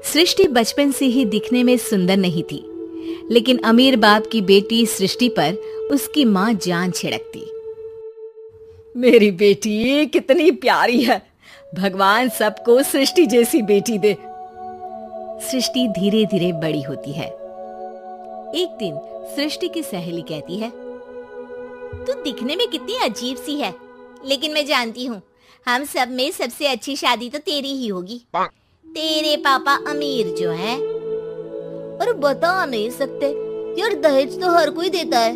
सृष्टि बचपन से ही दिखने में सुंदर नहीं थी, लेकिन अमीर बाप की बेटी सृष्टि पर उसकी माँ जान छिड़कती। मेरी बेटी कितनी प्यारी है, भगवान सबको सृष्टि जैसी बेटी दे। सृष्टि धीरे धीरे बड़ी होती है। एक दिन सृष्टि की सहेली कहती है, तू दिखने में कितनी अजीब सी है, लेकिन मैं जानती हूँ हम सब में सबसे अच्छी शादी तो तेरी ही होगी। तेरे पापा अमीर जो हैं। और बता नहीं सकते यार, दहेज तो हर कोई देता है,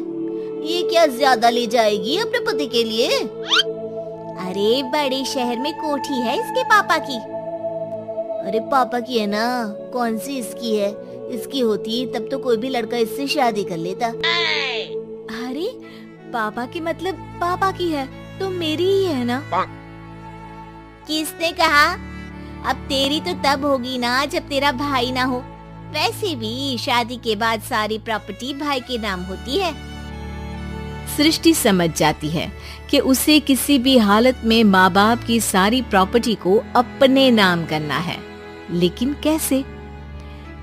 ये क्या ज्यादा ले जाएगी अपने पति के लिए? अरे बड़े शहर में कोठी है इसके पापा की। अरे पापा की है ना, कौन सी इसकी है? इसकी होती तब तो कोई भी लड़का इससे शादी कर लेता। अरे पापा की मतलब पापा की है तो मेरी ही है ना? किसने कहा? अब तेरी तो तब होगी ना जब तेरा भाई ना हो। वैसे भी शादी के बाद सारी प्रॉपर्टी भाई के नाम होती है। सृष्टि समझ जाती है कि उसे किसी भी हालत में माँ बाप की सारी प्रॉपर्टी को अपने नाम करना है, लेकिन कैसे?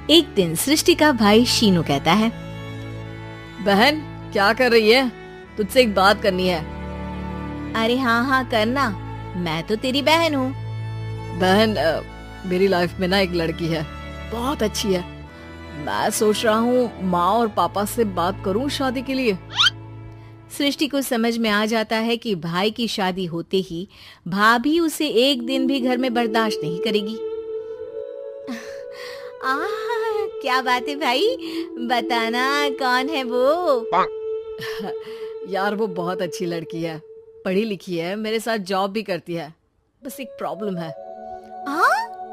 एक दिन सृष्टि का भाई शीनू कहता है, बहन क्या कर रही है? तुझसे एक बात करनी है। अरे हाँ करना, मैं तो तेरी बहन हूँ। बहन मेरी लाइफ में ना एक लड़की है, बहुत अच्छी है। मैं सोच रहा हूँ माँ और पापा से बात करूँ शादी के लिए। सृष्टि को समझ में आ जाता है कि भाई की शादी होते ही भाभी उसे एक दिन भी घर में बर्दाश्त नहीं करेगी। क्या बात है भाई, बताना कौन है वो? यार वो बहुत अच्छी लड़की है, पढ़ी लिखी है, मेरे साथ जॉब भी करती है। बस एक प्रॉब्लम है।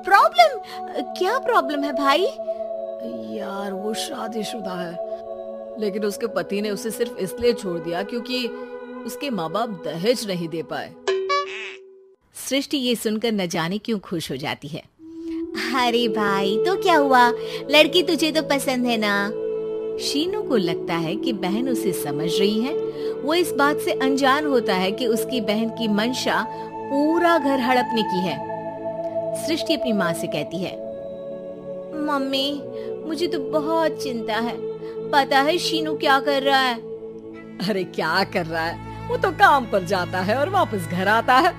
प्रॉब्लम? क्या प्रॉब्लम है भाई? यार वो शादीशुदा है, लेकिन उसके पति ने उसे सिर्फ इसलिए छोड़ दिया क्योंकि उसके माँ बाप दहेज नहीं दे पाए। सृष्टि ये सुनकर न जाने क्यों खुश हो जाती है। अरे भाई तो क्या हुआ, लड़की तुझे तो पसंद है ना? शीनू को लगता है कि बहन उसे समझ रही है। वो इस बात से अनजान होता है कि उसकी बहन की मंशा पूरा घर हड़पने की है। सृष्टि अपनी माँ से कहती है, मम्मी मुझे तो बहुत चिंता है। पता है शीनू क्या कर रहा है? अरे क्या कर रहा है? वो तो काम पर जाता है और वापस घर आता है।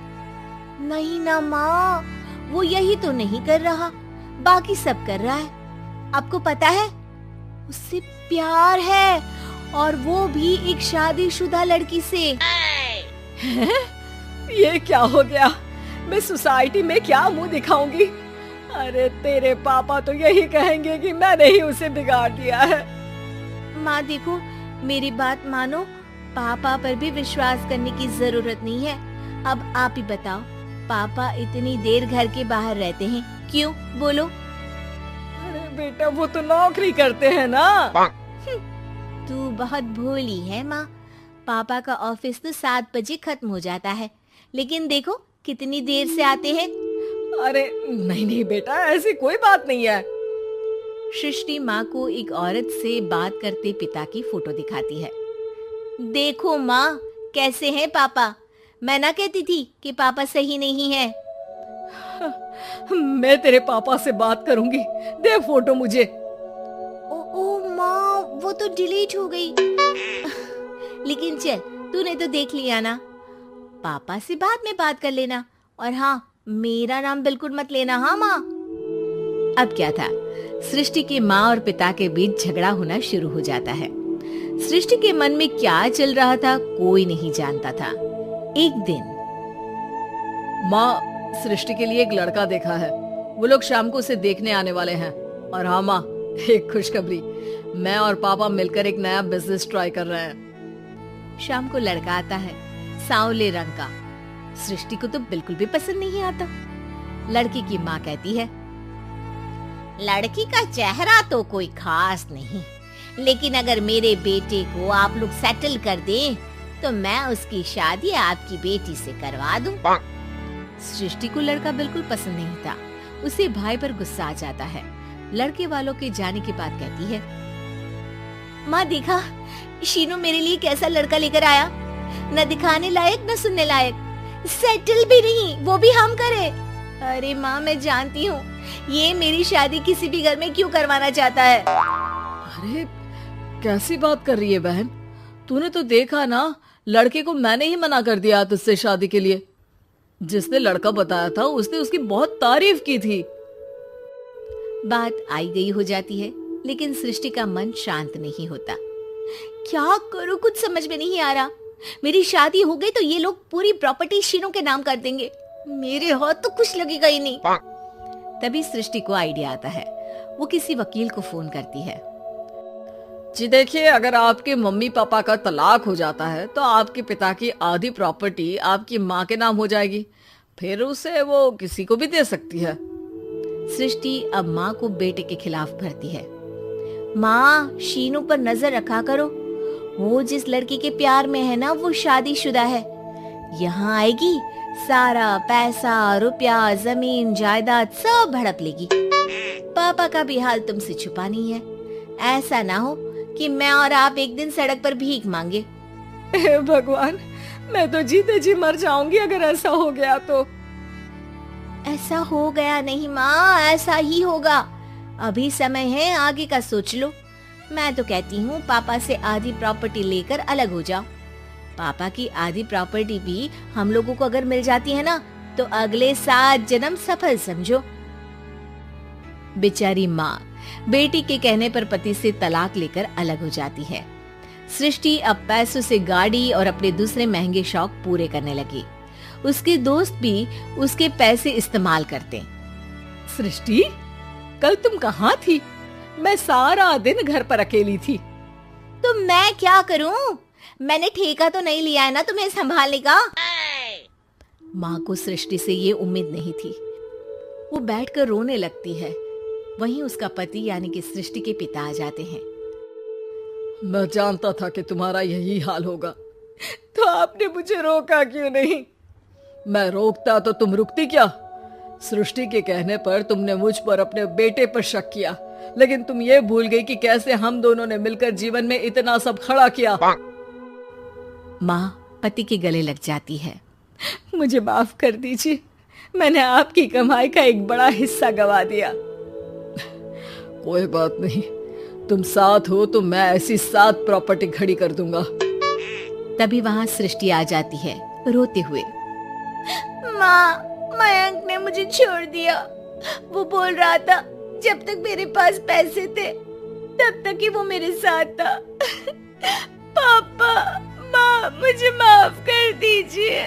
नहीं ना माँ, वो यही तो नहीं कर रहा, बाकी सब कर रहा है। आपको पता है उससे प्यार है, और वो भी एक शादीशुदा लड़की से। ये क्या हो गया? मैं सोसाइटी में क्या मुंह दिखाऊंगी? अरे तेरे पापा तो यही कहेंगे कि मैंने ही उसे बिगाड़ दिया है। माँ देखो, मेरी बात मानो, पापा पर भी विश्वास करने की जरूरत नहीं है। अब आप ही बताओ, पापा इतनी देर घर के बाहर रहते हैं क्यों? बोलो। अरे बेटा वो तो नौकरी करते हैं ना। तू बहुत भोली है माँ। पापा का ऑफिस तो 7 बजे खत्म हो जाता है, लेकिन देखो कितनी देर से आते हैं। अरे नहीं बेटा, ऐसी कोई बात नहीं है। सृष्टि माँ को एक औरत से बात करते पिता की फोटो दिखाती है। देखो माँ कैसे हैं पापा, मैं ना कहती थी कि पापा सही नहीं है। मैं तेरे पापा से बात करूंगी, दे फोटो मुझे। ओ माँ, वो तो डिलीट हो गई। लेकिन चल, तूने तो देख लिया ना, पापा से बाद में बात कर लेना। और हाँ, मेरा नाम बिल्कुल मत लेना। हाँ माँ। अब क्या था, सृष्टि की माँ और पिता के बीच झगड़ा होना शुरू हो जाता है। सृष्टि के मन में क्या चल रहा था कोई नहीं जानता था। एक दिन, माँ सृष्टि के लिए एक लड़का देखा है, वो लोग शाम को उसे देखने आने वाले हैं। और हाँ माँ, एक खुशखबरी, मैं और पापा मिलकर एक नया बिजनेस ट्राई कर रहे हैं। शाम को लड़का आता है, सांवले रंग का। सृष्टि को तो बिल्कुल भी पसंद नहीं आता। लड़की की माँ कहती है, लड़की का चेहरा तो कोई खास नहीं, लेकिन अगर मेरे बेटे को आप लोग सेटल कर दें तो मैं उसकी शादी आपकी बेटी से करवा दूं। सृष्टि को लड़का बिल्कुल पसंद नहीं था। उसे भाई पर गुस्सा आ जाता है। लड़के वालों के जाने के बाद कहती है, माँ देखा शीनू मेरे लिए कैसा लड़का लेकर आया, न दिखाने लायक न सुनने लायक, सेटल भी नहीं, वो भी हम करे। अरे माँ, मैं जानती हूँ ये मेरी शादी किसी भी घर में क्यों करवाना चाहता है। अरे कैसी बात कर रही है बहन, तूने तो देखा ना, लड़के को मैंने ही मना कर दिया तुझसे शादी के लिए। जिसने लड़का बताया था उसने उसकी बहुत तारीफ की थी। बात आई गई हो जाती है, लेकिन सृष्टि का मन शांत नहीं होता। क्या करूं, कुछ समझ में नहीं आ रहा। मेरी शादी हो गई तो ये लोग पूरी प्रॉपर्टी शीनू के नाम कर देंगे, मेरे हाथ तो कुछ लगेगा ही नहीं। तभी सृष्टि को आइडिया आता है। वो किसी वकील को फोन करती है। जी देखिए, अगर आपके मम्मी पापा का तलाक हो जाता है तो आपके पिता की आधी प्रॉपर्टी आपकी माँ के नाम हो जाएगी, फिर उसे वो किसी को भी दे सकती है। सृष्टि अब माँ को बेटे के खिलाफ भरती है। माँ, शीनू पर नजर रखा करो, वो जिस लड़की के प्यार में है ना वो शादीशुदा है। यहाँ आएगी, सारा पैसा, रुपया, जमीन, जायदाद सब हड़प लेगी। पापा का भी हाल तुमसे छुपा नहीं है। ऐसा ना हो कि मैं और आप एक दिन सड़क पर भीख मांगे। हे भगवान, मैं तो जीते जी मर जाऊंगी अगर ऐसा हो गया तो। ऐसा हो गया नहीं माँ, ऐसा ही होगा। अभी समय है, आगे का सोच लो। मैं तो कहती हूँ पापा से आधी प्रॉपर्टी लेकर अलग हो जाओ। पापा की आधी प्रॉपर्टी भी हम लोगों को अगर मिल जाती है ना तो अगले 7 जन्म सफल समझो। बेचारी माँ बेटी के कहने पर पति से तलाक लेकर अलग हो जाती है। सृष्टि अब पैसों से गाड़ी और अपने दूसरे महंगे शौक पूरे करने लगी। उसके दोस्त भी उसके पैसे इस्तेमाल करते। सृष्टि, कल तुम कहाँ थी? मैं सारा दिन घर पर अकेली थी। तो मैं क्या करूं? मैंने ठेका तो नहीं लिया है ना तुम्हें संभालने का। माँ को सृष्टि से ये उम्मीद नहीं थी। वो बैठकर रोने लगती है। वहीं उसका पति यानी कि सृष्टि के पिता आ जाते हैं। मैं जानता था कि तुम्हारा यही हाल होगा, तो आपने मुझे रोका क्यों नहीं? मैं रोकता तो तुम रुकती क्या? सृष्टि के कहने पर तुमने मुझ पर अपने बेटे पर शक किया, लेकिन तुम ये भूल गई कि कैसे हम दोनों ने मिलकर जीवन में इतना सब खड़ा किया। माँ पति के गले लग जाती है। मुझे माफ कर दीजिए, मैंने आपकी कमाई का एक बड़ा हिस्सा गवा दिया। कोई बात नहीं, तुम साथ हो तो मैं ऐसी 7 प्रॉपर्टी खड़ी कर दूंगा। तभी वहाँ सृष्टि आ जाती है रोते हुए। माँ, मयंक ने मुझे छोड़ दिया। वो बोल रहा था जब तक मेरे पास पैसे थे तब तक ही वो मेरे साथ था। पापा, माँ, मुझे माफ कर दीजिए।